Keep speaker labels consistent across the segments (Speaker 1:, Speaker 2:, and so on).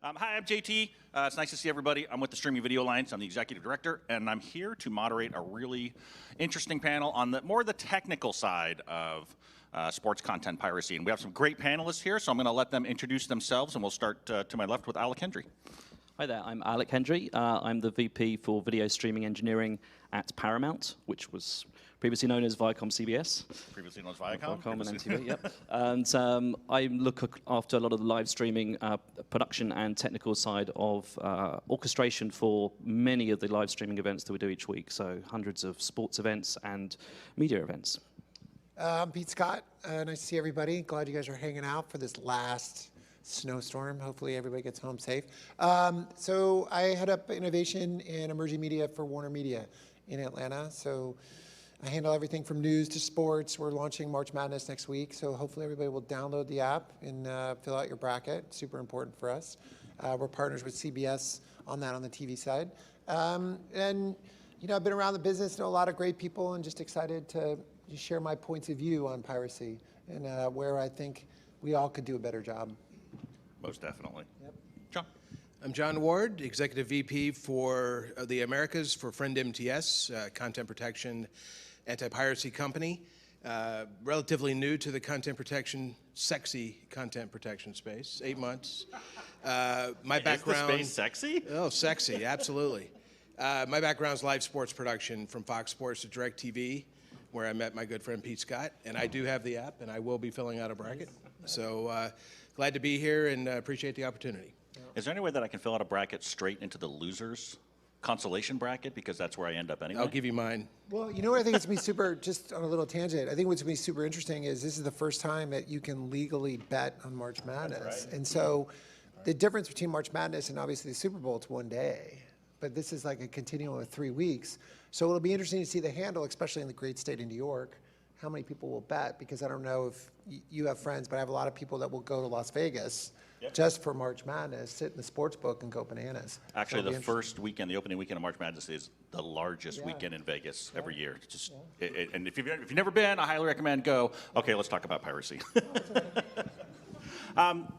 Speaker 1: Hi, I'm JT. It's nice to see everybody. I'm with the Streaming Video Alliance. I'm the executive director, and I'm here to moderate a really interesting panel on the technical side of sports content piracy. And we have some great panelists here, so I'm going to let them introduce themselves, and we'll start to my left with Alec Hendry.
Speaker 2: Hi there, I'm Alec Hendry. I'm the VP for Video Streaming Engineering at Paramount, which was previously known as Viacom CBS.
Speaker 1: Previously known as Viacom.
Speaker 2: Viacom and MTV, yep. And I look after a lot of the live streaming production and technical side of orchestration for many of the live streaming events that we do each week. So hundreds of sports events and media events.
Speaker 3: I'm Pete Scott. Nice to see everybody. Glad you guys are hanging out for this last snowstorm. Hopefully everybody gets home safe. So I head up innovation and emerging media for WarnerMedia in Atlanta. So I handle everything from news to sports. We're launching March Madness next week, so hopefully everybody will download the app and fill out your bracket. Super important for us. We're partners with CBS on that on the TV side. And you know, I've been around the business, know a lot of great people, and just excited to share my points of view on piracy and where I think we all could do a better job.
Speaker 1: Most definitely.
Speaker 3: Yep.
Speaker 1: John.
Speaker 4: I'm John Ward, Executive VP for the Americas for Friend MTS, content protection, anti-piracy company. Relatively new to the content protection, sexy content protection space, 8 months. My background.
Speaker 1: Is the space sexy?
Speaker 4: Oh, sexy, absolutely. My background's live sports production from Fox Sports to DirecTV, where I met my good friend Pete Scott, and I do have the app, and I will be filling out a bracket. So glad to be here and appreciate the opportunity.
Speaker 1: Is there any way that I can fill out a bracket straight into the losers consolation bracket, because that's where I end up anyway?
Speaker 4: I'll give you mine.
Speaker 3: Well, you know what I think it's going to be super, just on a little tangent, I think what's going to be super interesting is this is the first time that you can legally bet on March Madness. Right. And so the difference between March Madness and obviously the Super Bowl, it's one day. But this is like a continuum of 3 weeks. So it'll be interesting to see the handle, especially in the great state of New York, how many people will bet, because I don't know if you have friends, but I have a lot of people that will go to Las Vegas just for March Madness, sit in the sports book and go bananas.
Speaker 1: Actually, the first weekend, the opening weekend of March Madness is the largest weekend in Vegas every year. It's just, and if you've never been, I highly recommend go. Okay, let's talk about piracy.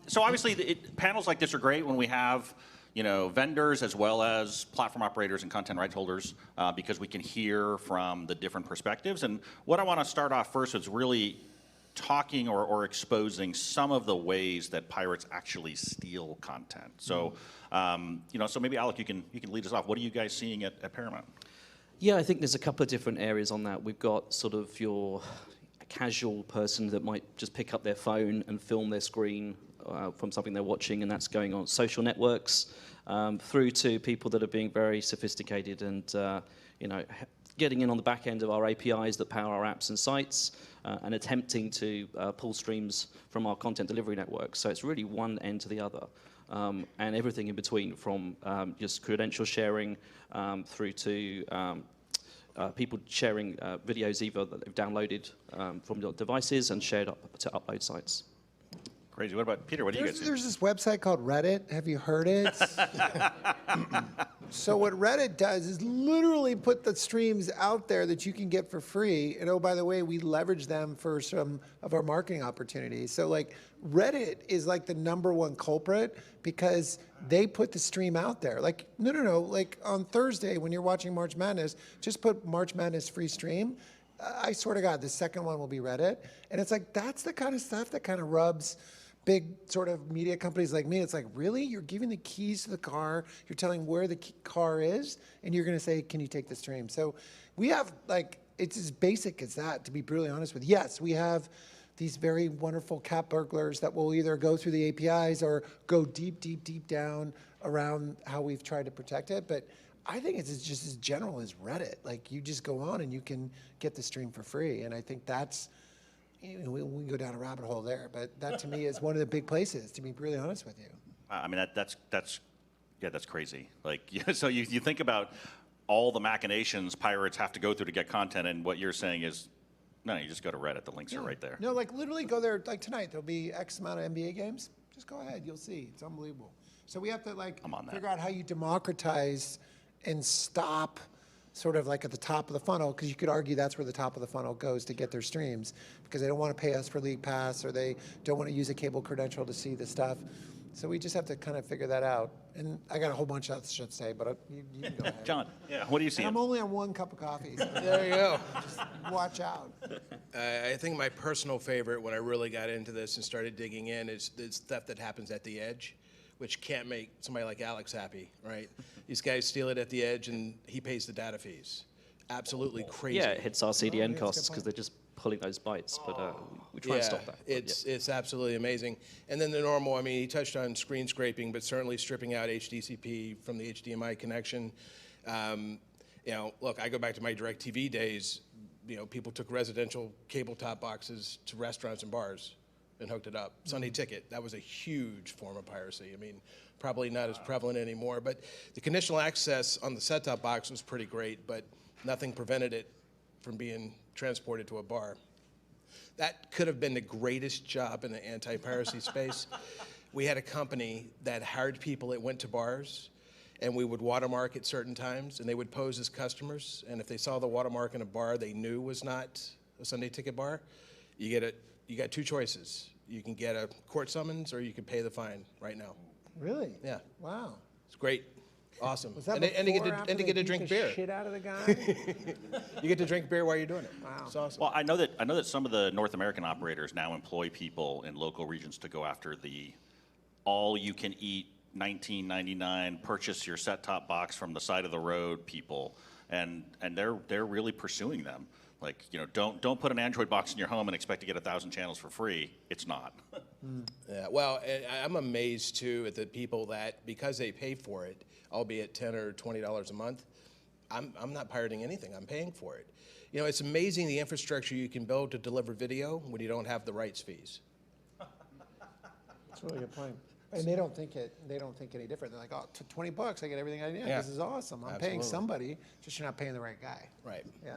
Speaker 1: So obviously, panels like this are great when we have vendors as well as platform operators and content rights holders, because we can hear from the different perspectives. And what I want to start off first is really talking or exposing some of the ways that pirates actually steal content. So, so maybe Alec, you can lead us off. What are you guys seeing at Paramount?
Speaker 2: Yeah, I think there's a couple of different areas on that. We've got sort of your casual person that might just pick up their phone and film their screen from something they're watching, and that's going on social networks, through to people that are being very sophisticated and getting in on the back end of our APIs that power our apps and sites, and attempting to pull streams from our content delivery network. So it's really one end to the other, and everything in between, from just credential sharing through to people sharing videos either that they've downloaded from their devices and shared up to upload sites.
Speaker 1: Crazy. What about Peter? What do you guys see?
Speaker 3: There's this website called Reddit. Have you heard it? So what Reddit does is literally put the streams out there that you can get for free. And oh, by the way, we leverage them for some of our marketing opportunities. So like Reddit is like the #1 culprit because they put the stream out there. Like, no. Like on Thursday when you're watching March Madness, just put March Madness free stream. I swear to God, the second one will be Reddit. And it's like, that's the kind of stuff that kind of rubs big sort of media companies like me. It's like, really? You're giving the keys to the car, you're telling where the car is, and you're gonna say, can you take the stream? So we have, like, it's as basic as that, to be brutally honest with you. Yes, we have these very wonderful cat burglars that will either go through the APIs or go deep down around how we've tried to protect it. But I think it's just as general as Reddit. Like, you just go on and you can get the stream for free. And I think that's, we can go down a rabbit hole there, but that to me is one of the big places, to be really honest with you.
Speaker 1: I mean, that's crazy. Like, so you think about all the machinations pirates have to go through to get content, and what you're saying is, no, you just go to Reddit. The links are right there.
Speaker 3: No, like literally go there. Like tonight, there'll be X amount of NBA games. Just go ahead, you'll see. It's unbelievable. So we have to figure out how you democratize and stop sort of like at the top of the funnel, because you could argue that's where the top of the funnel goes to get their streams, because they don't want to pay us for League Pass, or they don't want to use a cable credential to see the stuff. So we just have to kind of figure that out. And I got a whole bunch of other stuff to say, but you can go ahead.
Speaker 1: John, yeah, what do you see?
Speaker 3: And I'm only on one cup of coffee. So
Speaker 4: There you go.
Speaker 3: just watch out.
Speaker 4: I think my personal favorite when I really got into this and started digging in is stuff that happens at the edge, which can't make somebody like Alex happy, right? These guys steal it at the edge and he pays the data fees. Absolutely crazy.
Speaker 2: Yeah, it hits our CDN
Speaker 3: that's a good
Speaker 2: costs because
Speaker 3: point.
Speaker 2: they're just pulling those bytes, but we try and stop that. But
Speaker 4: It's absolutely amazing. And then the normal, I mean, he touched on screen scraping, but certainly stripping out HDCP from the HDMI connection. You know, look, I go back to my DirecTV days. You know, people took residential cable top boxes to restaurants and bars and hooked it up. Sunday Ticket, that was a huge form of piracy. I mean, probably not as prevalent anymore, but the conditional access on the set-top box was pretty great, but nothing prevented it from being transported to a bar. That could have been the greatest job in the anti-piracy space. We had a company that hired people that went to bars, and we would watermark at certain times, and they would pose as customers, and if they saw the watermark in a bar they knew was not a Sunday Ticket bar, you got two choices. You can get a court summons, or you can pay the fine right now.
Speaker 3: Really?
Speaker 4: Yeah.
Speaker 3: Wow.
Speaker 4: It's great. Awesome.
Speaker 3: Was that
Speaker 4: and you
Speaker 3: before or
Speaker 4: get
Speaker 3: after
Speaker 4: to
Speaker 3: they
Speaker 4: get to
Speaker 3: beat
Speaker 4: drink
Speaker 3: the
Speaker 4: beer.
Speaker 3: shit out of the guy?
Speaker 4: You get to drink beer while you're doing it.
Speaker 3: Wow.
Speaker 4: It's awesome.
Speaker 1: Well, I know that some of the North American operators now employ people in local regions to go after the all-you-can-eat $19.99 purchase your set-top box from the side of the road people, and they're really pursuing them. Like, you know, don't put an Android box in your home and expect to get 1,000 channels for free. It's not.
Speaker 4: Yeah, well, I'm amazed too at the people that, because they pay for it, albeit $10 or $20 a month, I'm not pirating anything. I'm paying for it. You know, it's amazing the infrastructure you can build to deliver video when you don't have the rights fees.
Speaker 3: That's a really good point. And they don't think any different. They're like, oh, $20, I get everything I need.
Speaker 4: Yeah.
Speaker 3: This is awesome. I'm paying
Speaker 4: Absolutely.
Speaker 3: somebody, just you're not paying the right guy.
Speaker 4: Right.
Speaker 3: Yeah.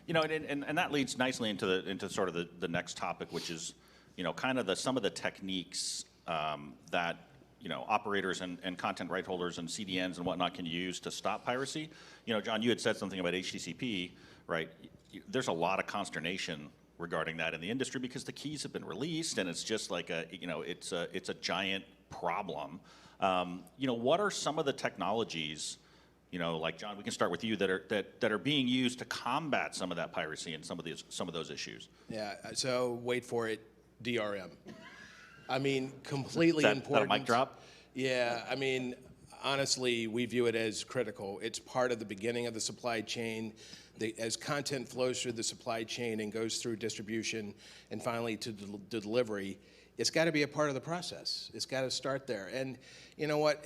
Speaker 1: You know, and that leads nicely into sort of the next topic, which is, you know, kind of some of the techniques that, you know, operators and content right holders and CDNs and whatnot can use to stop piracy. You know, John, you had said something about HTCP, right? There's a lot of consternation regarding that in the industry because the keys have been released and it's just like it's a giant problem. You know, what are some of the technologies? You know, like John, we can start with you that are being used to combat some of that piracy and some of those issues.
Speaker 4: Yeah. So wait for it, DRM. I mean, completely
Speaker 1: Is that
Speaker 4: important.
Speaker 1: a mic drop?
Speaker 4: Yeah. I mean, honestly, we view it as critical. It's part of the beginning of the supply chain. As content flows through the supply chain and goes through distribution and finally to delivery, it's got to be a part of the process. It's got to start there. And you know what?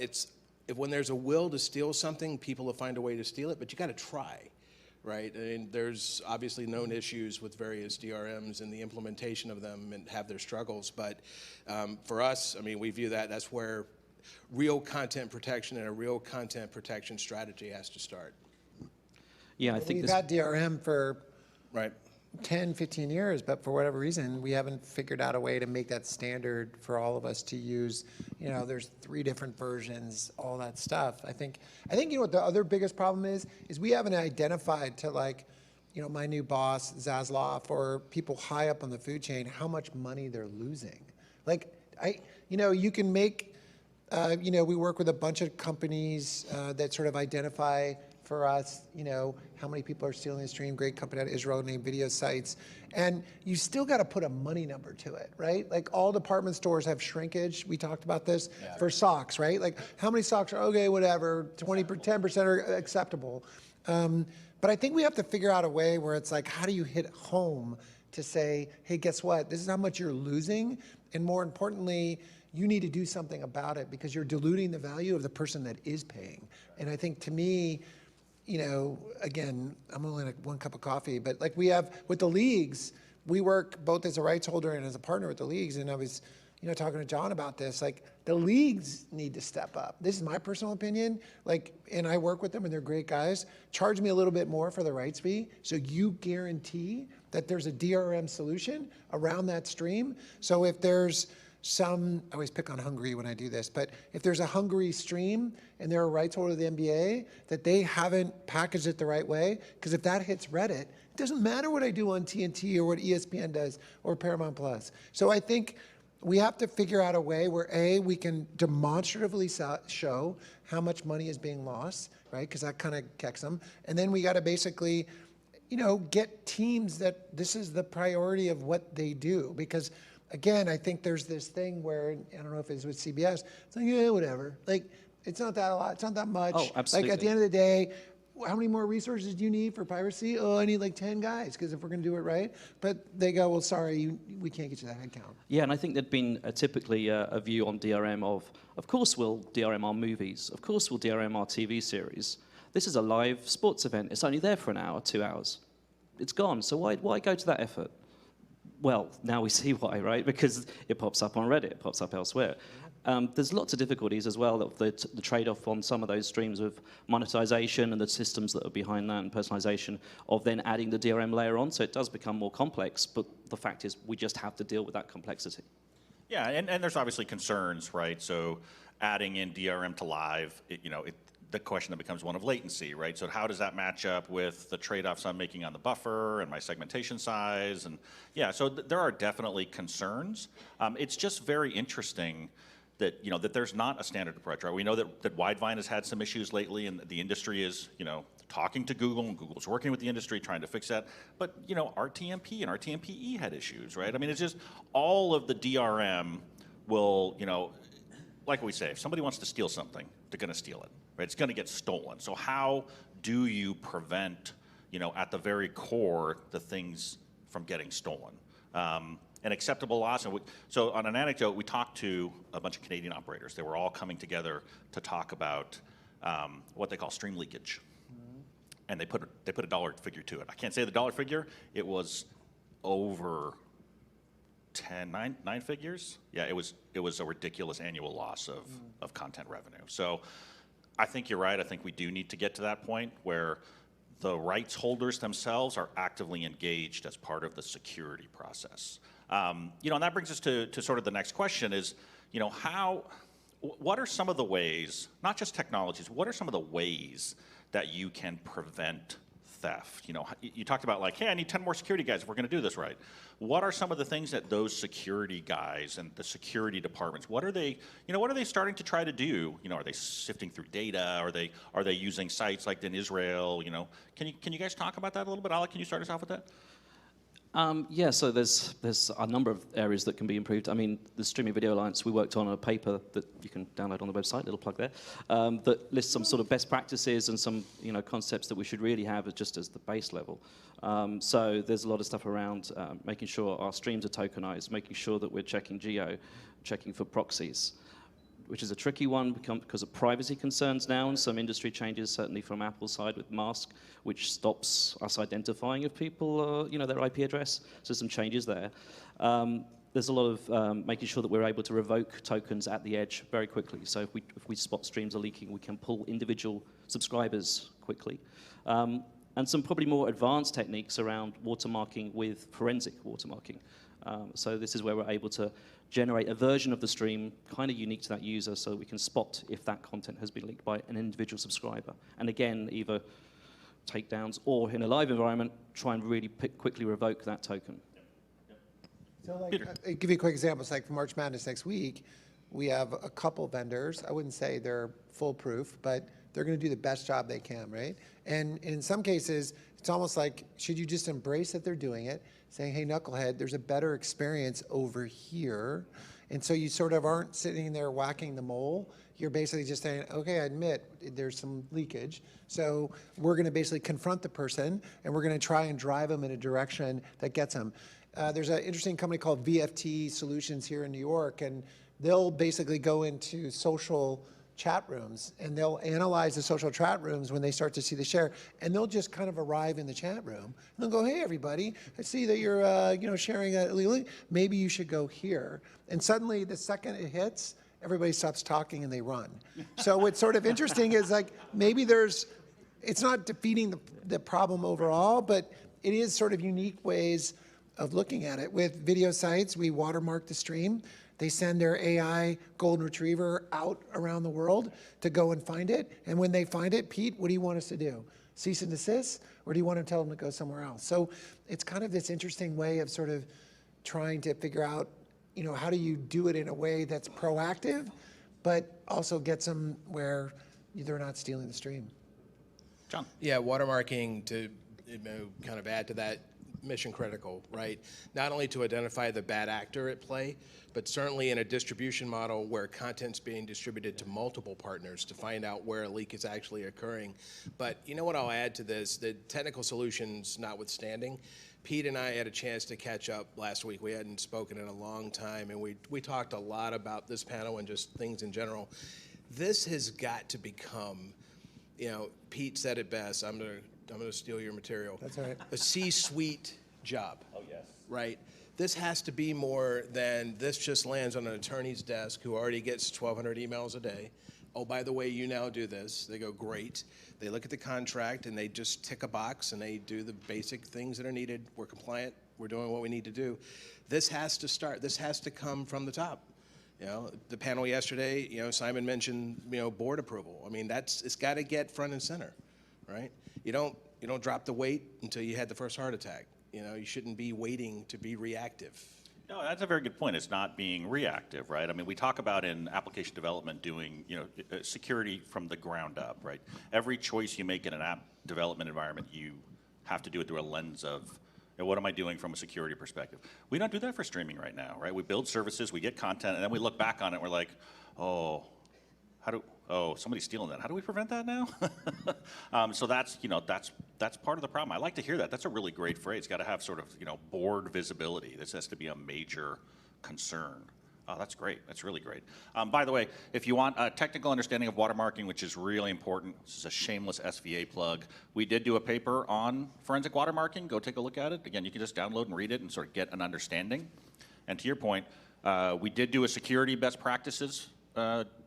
Speaker 4: When there's a will to steal something, people will find a way to steal it, but you got to try, right? I mean, there's obviously known issues with various DRMs and the implementation of them and have their struggles, but for us, I mean, we view that's where real content protection and a real content protection strategy has to start.
Speaker 2: yeah, I think
Speaker 3: We've
Speaker 2: this.
Speaker 3: had DRM for
Speaker 4: Right.
Speaker 3: 10, 15 years, but for whatever reason, we haven't figured out a way to make that standard for all of us to use. You know, there's 3 different versions, all that stuff. I think you know what the other biggest problem is we haven't identified to, like, you know, my new boss, Zasloff, or people high up on the food chain, how much money they're losing. Like, you know, you can make, you know, we work with a bunch of companies that sort of identify for us, you know, how many people are stealing the stream. Great company out of Israel named Video Sites. And you still got to put a money number to it, right? Like, all department stores have shrinkage. We talked about this for socks, right? Like, how many socks are, okay, whatever, 10% are acceptable. But I think we have to figure out a way where it's like, how do you hit home to say, hey, guess what? This is how much you're losing. And more importantly, you need to do something about it because you're diluting the value of the person that is paying. And I think, to me, you know, again, I'm only like 1 cup of coffee, but like we have with the leagues, we work both as a rights holder and as a partner with the leagues. And I was, you know, talking to John about this, like the leagues need to step up. This is my personal opinion. Like, and I work with them and they're great guys. Charge me a little bit more for the rights fee so you guarantee that there's a DRM solution around that stream. So if there's I always pick on Hungary when I do this, but if there's a Hungary stream and they're a rights holder of the NBA, that they haven't packaged it the right way, because if that hits Reddit, it doesn't matter what I do on TNT or what ESPN does or Paramount Plus. So I think we have to figure out a way where we can demonstratively show how much money is being lost, right? Because that kind of kicks them. And then we got to basically, get teams that this is the priority of what they do. Because again, I think there's this thing where, I don't know if it's with CBS, it's like, yeah, whatever. Like, it's not that a lot, it's not that much.
Speaker 2: Oh, absolutely.
Speaker 3: Like at the end of the day, how many more resources do you need for piracy? Oh, I need like 10 guys, because if we're going to do it right. But they go, well, sorry, we can't get you that headcount.
Speaker 2: Yeah, and I think there'd been typically a view on DRM of course we'll DRM our movies, of course we'll DRM our TV series. This is a live sports event. It's only there for an hour, 2 hours. It's gone, so why go to that effort? Well, now we see why, right? Because it pops up on Reddit, it pops up elsewhere. There's lots of difficulties as well, the trade-off on some of those streams of monetization and the systems that are behind that and personalization of then adding the DRM layer on, so it does become more complex, but the fact is we just have to deal with that complexity.
Speaker 1: Yeah, and there's obviously concerns, right? So adding in DRM to live, the question that becomes one of latency, right? So how does that match up with the trade-offs I'm making on the buffer and my segmentation size? And yeah, so there are definitely concerns. It's just very interesting that that there's not a standard approach, right? We know that Widevine has had some issues lately, and the industry is talking to Google, and Google's working with the industry trying to fix that. But RTMP and RTMPE had issues, right? I mean, it's just all of the DRM will, like we say, if somebody wants to steal something, they're going to steal it, right? It's going to get stolen. So how do you prevent, at the very core, the things from getting stolen? An acceptable loss. And so on an anecdote, we talked to a bunch of Canadian operators. They were all coming together to talk about what they call stream leakage. And they put a dollar figure to it. I can't say the dollar figure. It was over nine figures. Yeah, it was a ridiculous annual loss of content revenue. So I think you're right. I think we do need to get to that point where the rights holders themselves are actively engaged as part of the security process. And that brings us to sort of the next question is, what are some of the ways, not just technologies, what are some of the ways that you can prevent theft? You talked about like, hey, I need 10 more security guys if we're going to do this right. What are some of the things that those security guys and the security departments, what are they starting to try to do? Are they sifting through data? Are they using sites like in Israel? Can you guys talk about that a little bit? Alec, can you start us off with that?
Speaker 2: Yeah, so there's a number of areas that can be improved. I mean, the Streaming Video Alliance, we worked on a paper that you can download on the website, little plug there, that lists some sort of best practices and some concepts that we should really have just as the base level. So there's a lot of stuff around making sure our streams are tokenized, making sure that we're checking geo, checking for proxies, which is a tricky one because of privacy concerns now and some industry changes, certainly from Apple's side with Mask, which stops us identifying if people, their IP address. So some changes there. There's a lot of making sure that we're able to revoke tokens at the edge very quickly. So if we spot streams are leaking, we can pull individual subscribers quickly. And some probably more advanced techniques around watermarking with forensic watermarking. So this is where we're able to generate a version of the stream kind of unique to that user so we can spot if that content has been leaked by an individual subscriber. And again, either takedowns or in a live environment, try and really quickly revoke that token.
Speaker 3: So I'll give you a quick example. It's like for March Madness next week, we have a couple vendors. I wouldn't say they're foolproof, but they're going to do the best job they can, right? And in some cases, it's almost like, should you just embrace that they're doing it, saying, hey, knucklehead, there's a better experience over here. And so you sort of aren't sitting there whacking the mole. You're basically just saying, okay, I admit there's some leakage. So we're going to basically confront the person, and we're going to try and drive them in a direction that gets them. There's an interesting company called VFT Solutions here in New York, and they'll basically go into social chat rooms, and they'll analyze the social chat rooms when they start to see the share, and they'll just kind of arrive in the chat room, and they'll go, hey, everybody, I see that you're sharing illegally. Maybe you should go here. And suddenly, the second it hits, everybody stops talking and they run. So what's sort of interesting is like maybe it's not defeating the problem overall, but it is sort of unique ways of looking at it. With video sites, we watermark the stream. They send their AI golden retriever out around the world to go and find it. And when they find it, Pete, what do you want us to do? Cease and desist? Or do you want to tell them to go somewhere else? So it's kind of this interesting way of sort of trying to figure out how do you do it in a way that's proactive, but also gets them where they're not stealing the stream?
Speaker 1: John.
Speaker 4: Yeah, watermarking, to kind of add to that, mission critical, right? Not only to identify the bad actor at play, but certainly in a distribution model where content's being distributed to multiple partners to find out where a leak is actually occurring. But you know what I'll add to this, the technical solutions notwithstanding, Pete and I had a chance to catch up last week. We hadn't spoken in a long time, and we talked a lot about this panel and just things in general. This has got to become, Pete said it best, I'm gonna steal your material.
Speaker 3: That's all right.
Speaker 4: A C-suite job.
Speaker 1: Oh, yes.
Speaker 4: Right? This has to be more than this just lands on an attorney's desk who already gets 1,200 emails a day. Oh, by the way, you now do this. They go, great. They look at the contract and they just tick a box and they do the basic things that are needed. We're compliant. We're doing what we need to do. This has to start. This has to come from the top. The panel yesterday, Simon mentioned, board approval. I mean, it's got to get front and center, right? You don't drop the weight until you had the first heart attack. You shouldn't be waiting to be reactive.
Speaker 1: No, that's a very good point. It's not being reactive, right? I mean, we talk about in application development doing, security from the ground up, right? Every choice you make in an app development environment, you have to do it through a lens of, what am I doing from a security perspective? We don't do that for streaming right now, right? We build services, we get content, and then we look back on it, and we're like, somebody's stealing that. How do we prevent that now? So that's part of the problem. I like to hear that. That's a really great phrase. Got to have sort of, board visibility. This has to be a major concern. Oh, that's great. That's really great. By the way, if you want a technical understanding of watermarking, which is really important, this is a shameless SVA plug. We did do a paper on forensic watermarking. Go take a look at it. Again, you can just download and read it and sort of get an understanding. And to your point, we did do a security best practices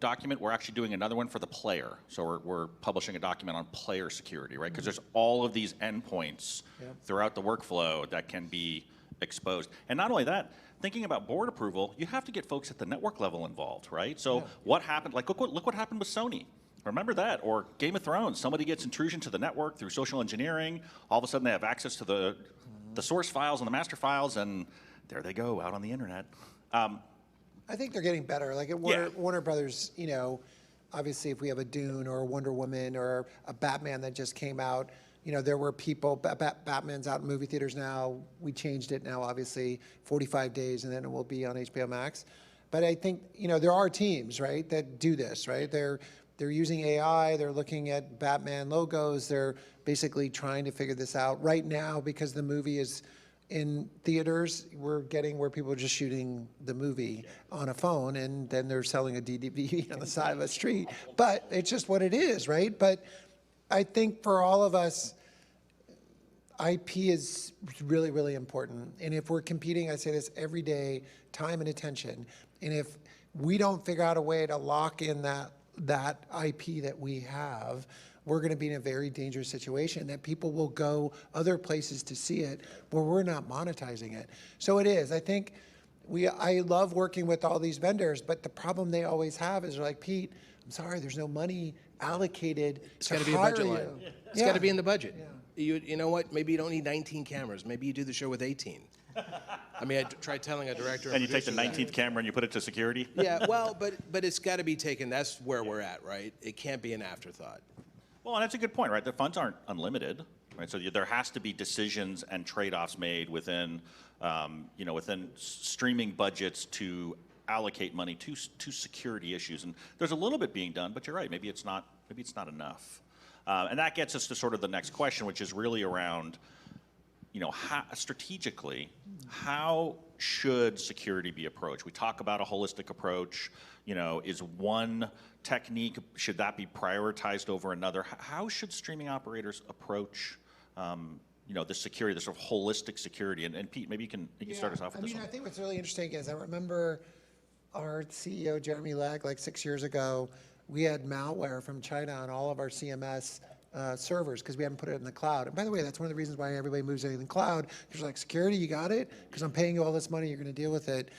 Speaker 1: document. We're actually doing another one for the player. So we're publishing a document on player security, right? Because there's all of these endpoints throughout the workflow that can be exposed. And not only that, thinking about board approval, you have to get folks at the network level involved, right? So what happened, like look what happened with Sony. Remember that? Or Game of Thrones, somebody gets intrusion to the network through social engineering. All of a sudden they have access to the source files and the master files, and there they go out on the internet.
Speaker 3: I think they're getting better. Like at Warner Brothers, obviously if we have a Dune or a Wonder Woman or a Batman that just came out, there were people, Batman's out in movie theaters now. We changed it now, obviously, 45 days, and then it will be on HBO Max. But I think, there are teams, right, that do this, right? They're using AI, they're looking at Batman logos, they're basically trying to figure this out. Right now, because the movie is in theaters, we're getting where people are just shooting the movie on a phone, and then they're selling a DVD on the side of a street. But it's just what it is, right? But I think for all of us, IP is really, really important. And if we're competing, I say this every day, time and attention. And if we don't figure out a way to lock in that IP that we have, we're going to be in a very dangerous situation that people will go other places to see it where we're not monetizing it. So it is. I think I love working with all these vendors, but the problem they always have is they're like, Pete, I'm sorry, there's no money allocated
Speaker 4: It's
Speaker 3: to
Speaker 4: got to be a
Speaker 3: hire
Speaker 4: budget
Speaker 3: you.
Speaker 4: line. It's got to be in the budget. You know what? Maybe you don't need 19 cameras. Maybe you do the show with 18. I mean, I tried telling a director.
Speaker 1: And you take the
Speaker 4: producer
Speaker 1: 19th camera and you put it to security?
Speaker 4: Yeah, well, but it's got to be taken. That's where we're at, right? It can't be an afterthought.
Speaker 1: Well, and that's a good point, right? The funds aren't unlimited, right? So there has to be decisions and trade-offs made within, within streaming budgets to allocate money to security issues. And there's a little bit being done, but you're right. Maybe it's not enough. And that gets us to sort of the next question, which is really around, strategically, how should security be approached? We talk about a holistic approach. Is one technique, should that be prioritized over another? How should streaming operators approach, the security, the sort of holistic security? And Pete, maybe you can start us off with this one.
Speaker 3: I think what's really interesting is I remember our CEO, Jeremy Legg, like 6 years ago, we had malware from China on all of our CMS servers because we haven't put it in the cloud. And by the way, that's one of the reasons why everybody moves everything in the cloud. Because like, security, you got it? Because I'm paying you all this money, you're going to deal with it.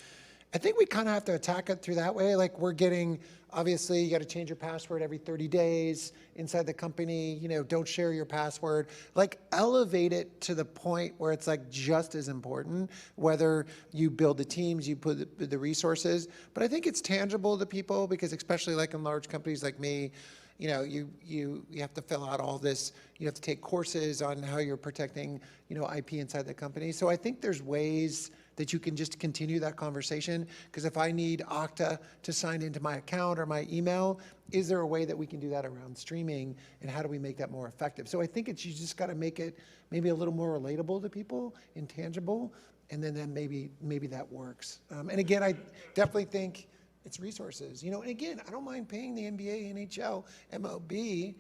Speaker 3: I think we kind of have to attack it through that way. Like we're getting, obviously, you got to change your password every 30 days inside the company. You know, don't share your password. Like elevate it to the point where it's like just as important, whether you build the teams, you put the resources. But I think it's tangible to people because especially like in large companies like me, you know, you have to fill out all this. You have to take courses on how you're protecting, you know, IP inside the company. So I think there's ways that you can just continue that conversation. Because if I need Okta to sign into my account or my email, is there a way that we can do that around streaming? And how do we make that more effective? So I think you just got to make it maybe a little more relatable to people, intangible, and then maybe that works. And again, I definitely think it's resources. You know, and again, I don't mind paying the NBA, NHL, MLB,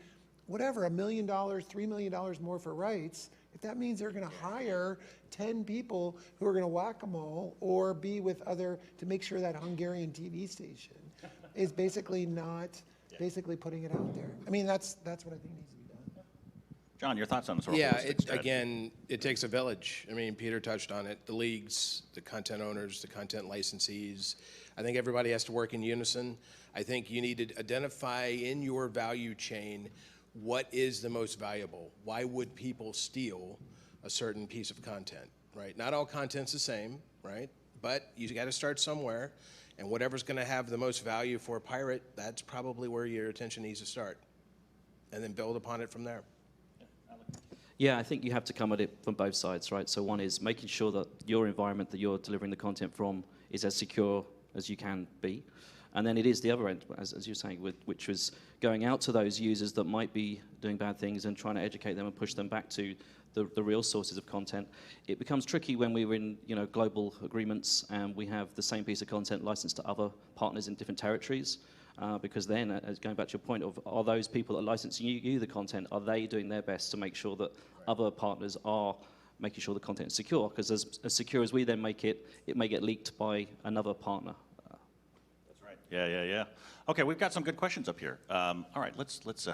Speaker 3: whatever, $1 million, $3 million more for rights. If that means they're going to hire 10 people who are going to whack them all or be with other to make sure that Hungarian TV station is basically not basically putting it out there. I mean, that's what I think needs to be done.
Speaker 1: John, your thoughts on this?
Speaker 4: Yeah, again, it takes a village. I mean, Peter touched on it. The leagues, the content owners, the content licensees. I think everybody has to work in unison. I think you need to identify in your value chain what is the most valuable. Why would people steal a certain piece of content, right? Not all content's the same, right? But you got to start somewhere, and whatever's going to have the most value for a pirate, that's probably where your attention needs to start, and then build upon it from there.
Speaker 2: Yeah, I think you have to come at it from both sides, right? So one is making sure that your environment that you're delivering the content from is as secure as you can be. And then it is the other end, as you're saying, which was going out to those users that might be doing bad things and trying to educate them and push them back to the real sources of content. It becomes tricky when we're in global agreements and we have the same piece of content licensed to other partners in different territories. Because then, as going back to your point of, are those people that are licensing you the content, are they doing their best to make sure that other partners are making sure the content is secure? Because as secure as we then make it, it may get leaked by another partner.
Speaker 1: Yeah. Okay, we've got some good questions up here. All right, let's let's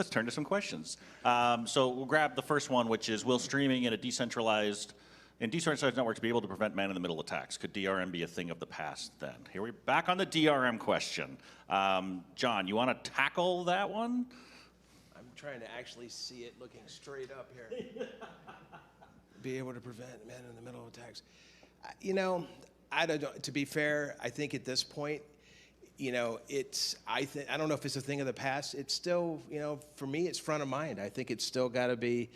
Speaker 1: turn to some questions. So we'll grab the first one, which is: will streaming in decentralized networks be able to prevent man-in-the-middle attacks? Could DRM be a thing of the past then? Here we're back on the DRM question. John, you want to tackle that one?
Speaker 4: I'm trying to actually see it looking straight up here. Be able to prevent man-in-the-middle attacks. You know, I don't know. To be fair, I think at this point, I don't know if it's a thing of the past. It's still, for me, it's front of mind. I think it's still got to be,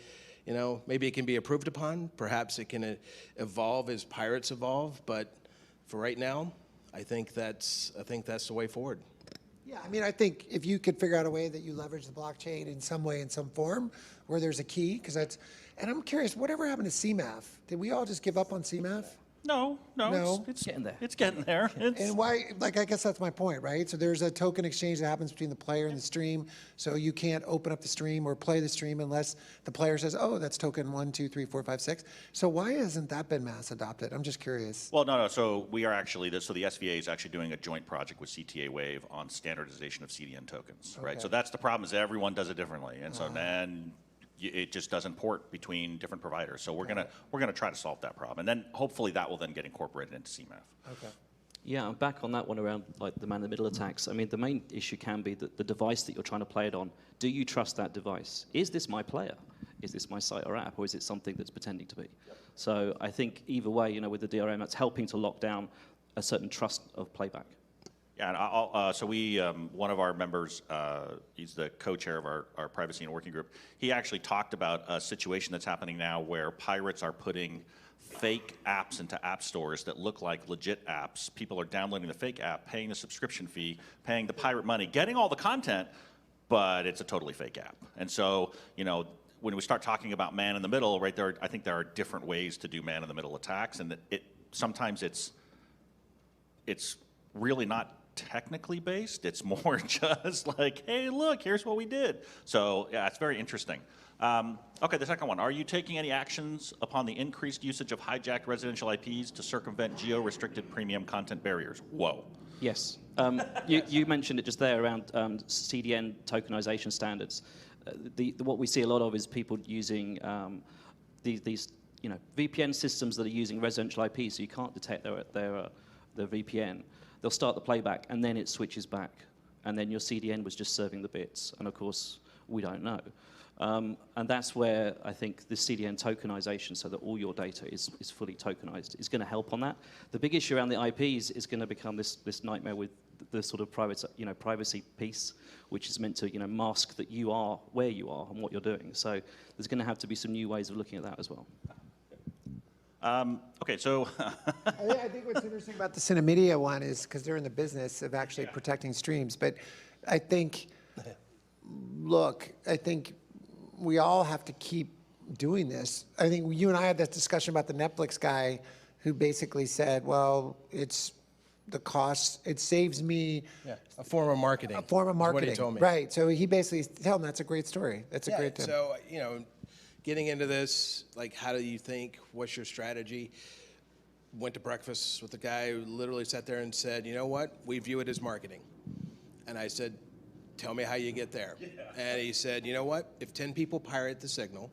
Speaker 4: maybe it can be improved upon. Perhaps it can evolve as pirates evolve. But for right now, I think that's the way forward.
Speaker 3: Yeah, I mean, I think if you could figure out a way that you leverage the blockchain in some way, in some form, where there's a key, because that's, and I'm curious, whatever happened to CMAF? Did we all just give up on CMAF?
Speaker 1: No. It's
Speaker 2: getting there.
Speaker 1: It's getting there.
Speaker 3: And why, I guess that's my point, right? So there's a token exchange that happens between the player and the stream. So you can't open up the stream or play the stream unless the player says, oh, that's token 1, 2, 3, 4, 5, 6. So why hasn't that been mass adopted? I'm just curious.
Speaker 1: Well, no. So we are actually, the SVA is actually doing a joint project with CTA Wave on standardization of CDN tokens, right?
Speaker 3: Okay.
Speaker 1: So that's the problem, is everyone does it differently. And so then it just doesn't port between different providers. So we're gonna try to solve that problem, and then hopefully that will then get incorporated into CMAF.
Speaker 3: Okay.
Speaker 2: Yeah, I'm back on that one around like the man-in-the-middle attacks. I mean, the main issue can be that the device that you're trying to play it on. Do you trust that device? Is this my player? Is this my site or app, or is it something that's pretending to be? Yep. So I think either way, with the DRM, that's helping to lock down a certain trust of playback.
Speaker 1: Yeah, and so we, one of our members, he's the co-chair of our privacy and working group. He actually talked about a situation that's happening now where pirates are putting fake apps into app stores that look like legit apps. People are downloading the fake app, paying the subscription fee, paying the pirate money, getting all the content, but it's a totally fake app. And so, when we start talking about man in the middle, right there, I think there are different ways to do man in the middle attacks, and sometimes it's really not technically based. It's more just like, hey, look, here's what we did. So yeah, it's very interesting. Okay, the second one. Are you taking any actions upon the increased usage of hijacked residential IPs to circumvent geo-restricted premium content barriers? Whoa.
Speaker 2: Yes. You mentioned it just there around CDN tokenization standards. What we see a lot of is people using these VPN systems that are using residential IPs, so you can't detect the VPN, they'll start the playback, and then it switches back. And then your CDN was just serving the bits. And of course, we don't know. And that's where I think the CDN tokenization, so that all your data is fully tokenized, is going to help on that. The big issue around the IPs is going to become this nightmare with the sort of privacy piece, which is meant to mask that you are where you are and what you're doing. So there's going to have to be some new ways of looking at that as well.
Speaker 1: Okay, so
Speaker 3: I think what's interesting about the Cinemedia one is because they're in the business of actually protecting streams. But I think, look, I think we all have to keep doing this. I think you and I had that discussion about the Netflix guy who basically said, well, it's the cost, it saves me.
Speaker 4: Yeah, a form of marketing.
Speaker 3: A form of marketing.
Speaker 4: Is what he told me.
Speaker 3: Right. So he basically tell him that's a great story. That's a great tip.
Speaker 4: So, getting into this, like, how do you think? What's your strategy? Went to breakfast with the guy who literally sat there and said, you know what? We view it as marketing. And I said, tell me how you get there. Yeah. And he said, you know what? If 10 people pirate the signal,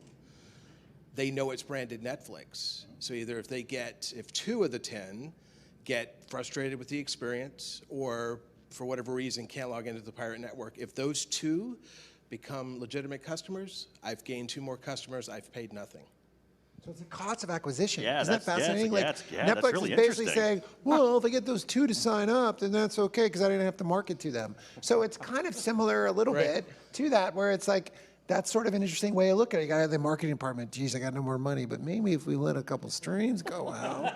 Speaker 4: they know it's branded Netflix. So either if 2 of the 10 get frustrated with the experience or for whatever reason can't log into the pirate network, if those 2 become legitimate customers, I've gained 2 more customers, I've paid nothing.
Speaker 3: So it's a cost of acquisition.
Speaker 1: Yeah,
Speaker 3: Isn't that fascinating?
Speaker 1: that's
Speaker 3: Netflix
Speaker 1: really
Speaker 3: is basically
Speaker 1: interesting.
Speaker 3: saying, well, if I get those 2 to sign up, then that's okay because I didn't have to market to them. So it's kind of similar a little bit to that, where it's like, that's sort of an interesting way of looking at it. You got to have the marketing department. Geez, I got no more money, but maybe if we let a couple streams go out,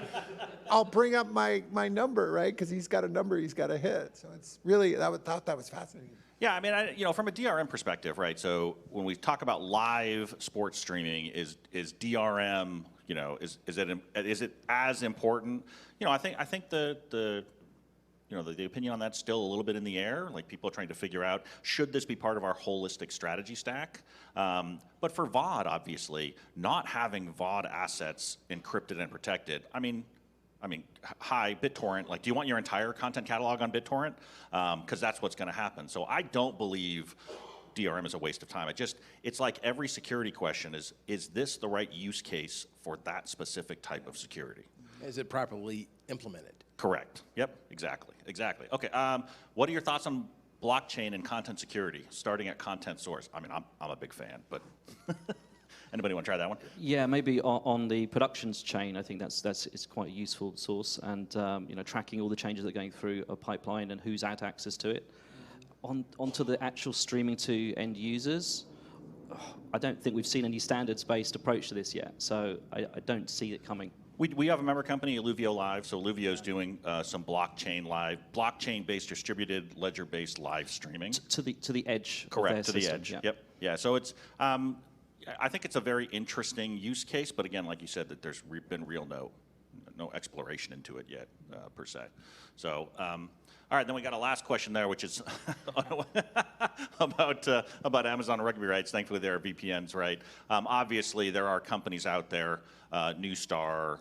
Speaker 3: I'll bring up my number, right? Because he's got a number he's got to hit. So it's really, I thought that was fascinating.
Speaker 1: yeah, I mean, from a DRM perspective, right? So when we talk about live sports streaming, is DRM, is it as important? I think the opinion on that's still a little bit in the air. Like, people are trying to figure out, should this be part of our holistic strategy stack? But for VOD, obviously, not having VOD assets encrypted and protected, I mean, hi, BitTorrent, like, do you want your entire content catalog on BitTorrent? Because that's what's going to happen. So I don't believe DRM is a waste of time. It's like every security question is this the right use case for that specific type of security?
Speaker 4: Is it properly implemented?
Speaker 1: Correct. Yep, exactly. Okay, what are your thoughts on blockchain and content security, starting at content source? I mean, I'm a big fan, but anybody want to try that one?
Speaker 2: Yeah, maybe on the productions chain, I think it's quite a useful source, and tracking all the changes that are going through a pipeline and who's had access to it. Onto the actual streaming to end users, I don't think we've seen any standards-based approach to this yet, so I don't see it coming.
Speaker 1: We have a member company, Alluvio Live. So Alluvio's doing some blockchain-based distributed ledger-based live streaming.
Speaker 2: To the edge.
Speaker 1: Correct,
Speaker 2: of
Speaker 1: to
Speaker 2: their
Speaker 1: the
Speaker 2: system,
Speaker 1: edge.
Speaker 2: yeah.
Speaker 1: Yep. Yeah. So it's, I think it's a very interesting use case, but again, like you said, that there's been real no exploration into it yet, per se. So, all right, then we got a last question there, which is about Amazon rugby rights. Thankfully, there are VPNs, right? Obviously, there are companies out there, Newstar,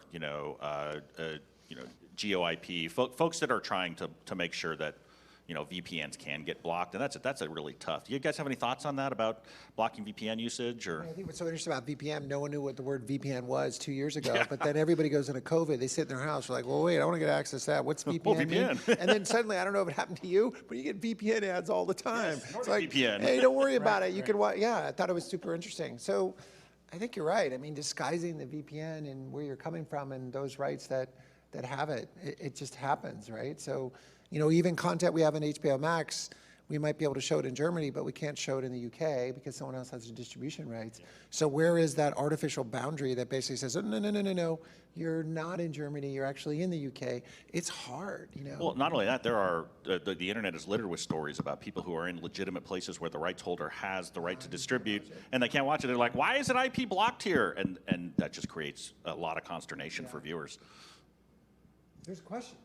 Speaker 1: GeoIP, folks that are trying to make sure that VPNs can get blocked, and that's a really tough. Do you guys have any thoughts on that about blocking VPN usage? Or
Speaker 3: I think what's so interesting about VPN, no one knew what the word VPN was 2 years ago, but then everybody goes into COVID, they sit in their house, they're like, well, wait, I want to get access to that. What's VPN mean?
Speaker 1: VPN.
Speaker 3: And then suddenly, I don't know if it happened to you, but you get VPN ads all the time.
Speaker 1: Yes,
Speaker 3: it's like,
Speaker 1: VPN.
Speaker 3: hey, don't worry about it. You can watch. Yeah, I thought it was super interesting. So I think you're right. I mean, disguising the VPN and where you're coming from and those rights that have it just happens, right? So, even content we have in HBO Max, we might be able to show it in Germany, but we can't show it in the UK because someone else has the distribution rights. So where is that artificial boundary that basically says, oh, no, you're not in Germany, you're actually in the UK? It's hard,
Speaker 1: Well, not only that, there are the internet is littered with stories about people who are in legitimate places where the rights holder has the right to distribute, and they can't watch it. They're like, why is it IP blocked here? And that just creates a lot of consternation for viewers.
Speaker 3: There's a question.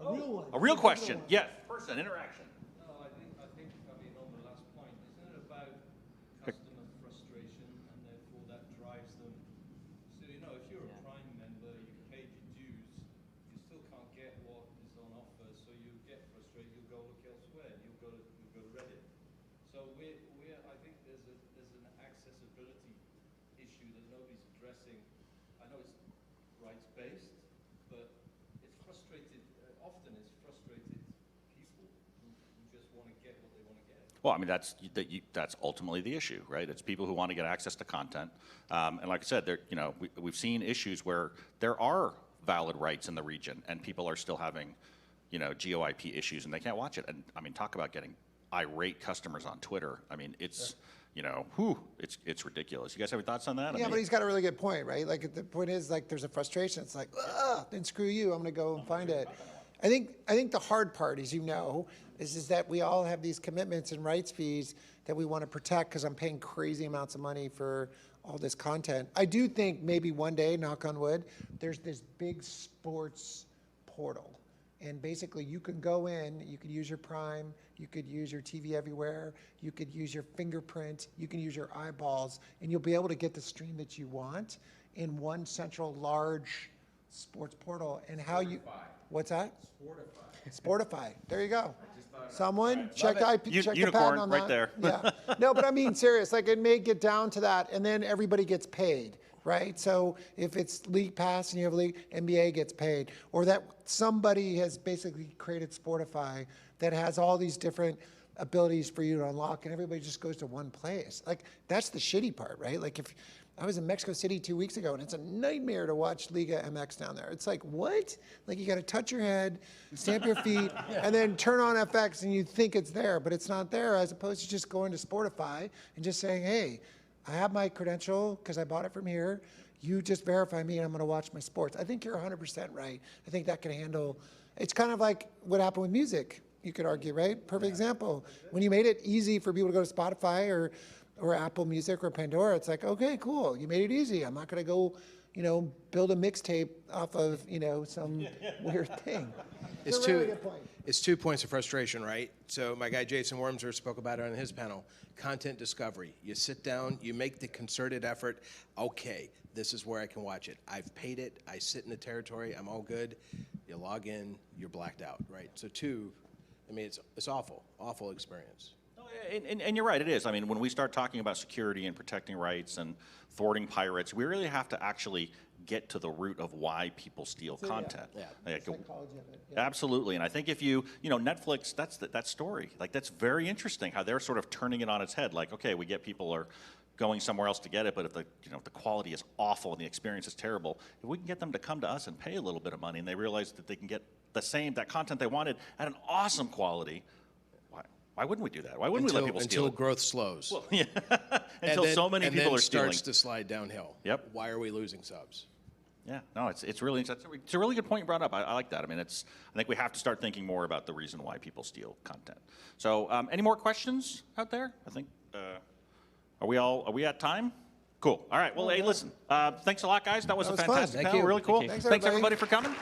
Speaker 3: A real one.
Speaker 1: A real question. Yes, person, interaction.
Speaker 5: No, I think, on the last point, isn't it about customer frustration and therefore that drives them? So, if you're a Prime member, you've paid your dues, you still can't get what is on offer, so you get frustrated, you'll go look elsewhere, you'll go to Reddit. So I think there's an accessibility issue that nobody's addressing. I know it's rights-based, but it's frustrating. frustrated, often it's frustrated people who just want to get what they want to get.
Speaker 1: Well, I mean, that's ultimately the issue, right? It's people who want to get access to content. And like I said, we've seen issues where there are valid rights in the region and people are still having, GeoIP issues and they can't watch it. And I mean, talk about getting irate customers on Twitter. I mean, it's, it's ridiculous. You guys have any thoughts on that?
Speaker 3: Yeah, but he's got a really good point, right? Like the point is, like, there's a frustration. It's like, then screw you. I'm going to go and find it. I think the hard part, as you know, is that we all have these commitments and rights fees that we want to protect because I'm paying crazy amounts of money for all this content. I do think maybe one day, knock on wood, there's this big sports portal. And basically you can go in, you could use your Prime, you could use your TV Everywhere, you could use your fingerprint, you can use your eyeballs, and you'll be able to get the stream that you want in one central large sports portal. And how you, what's that? Sportify. There you go. Someone check the IP, check the patent on that.
Speaker 1: right there.
Speaker 3: Yeah. No, but I mean, serious. Like, it may get down to that, and then everybody gets paid, right? So if it's League Pass and you have League, NBA gets paid, or that somebody has basically created Sportify that has all these different abilities for you to unlock, and everybody just goes to one place. Like, that's the shitty part, right? Like, if I was in Mexico City 2 weeks ago, and it's a nightmare to watch Liga MX down there. It's like, what? Like, you got to touch your head, stamp your feet, and then turn on FX, and you think it's there, but it's not there, as opposed to just going to Sportify and just saying, hey, I have my credential because I bought it from here. You just verify me, and I'm going to watch my sports. I think you're 100% right. I think that can handle. It's kind of like what happened with music, you could argue, right? Perfect example. When you made it easy for people to go to Spotify or Apple Music or Pandora, it's like, okay, cool. You made it easy. I'm not going to go, build a mixtape off of, some weird thing.
Speaker 4: It's
Speaker 3: a really good point.
Speaker 4: It's 2 points of frustration, right? So my guy Jason Wormser spoke about it on his panel. Content discovery. You sit down, you make the concerted effort. Okay, this is where I can watch it. I've paid it. I sit in the territory. I'm all good. You log in, you're blacked out, right? So two, I mean, it's awful experience.
Speaker 1: And you're right, it is. I mean, when we start talking about security and protecting rights and thwarting pirates, we really have to actually get to the root of why people steal content.
Speaker 4: Yeah.
Speaker 1: Like,
Speaker 3: Psychology of it. Yeah.
Speaker 1: absolutely. And I think if Netflix, that's that story. Like, that's very interesting how they're sort of turning it on its head. Like, okay, we get people are going somewhere else to get it, but if the quality is awful and the experience is terrible, if we can get them to come to us and pay a little bit of money, and they realize that they can get that content they wanted at an awesome quality, why wouldn't we do that? Why wouldn't we let people steal
Speaker 4: Until
Speaker 1: it?
Speaker 4: growth slows.
Speaker 1: Well, yeah. Until so many people are stealing.
Speaker 4: And then starts to slide downhill.
Speaker 1: Yep.
Speaker 4: Why are we losing subs?
Speaker 1: Yeah, no, it's a really good point you brought up. I like that. I mean, I think we have to start thinking more about the reason why people steal content. So, any more questions out there? I think are we at time? Cool. All right. Well, hey, listen. Thanks a lot, guys. That was a
Speaker 3: fun.
Speaker 1: fantastic
Speaker 3: Thank
Speaker 1: panel.
Speaker 3: you.
Speaker 1: Really cool.
Speaker 3: Thanks,
Speaker 1: Thanks
Speaker 3: everybody.
Speaker 1: everybody for coming.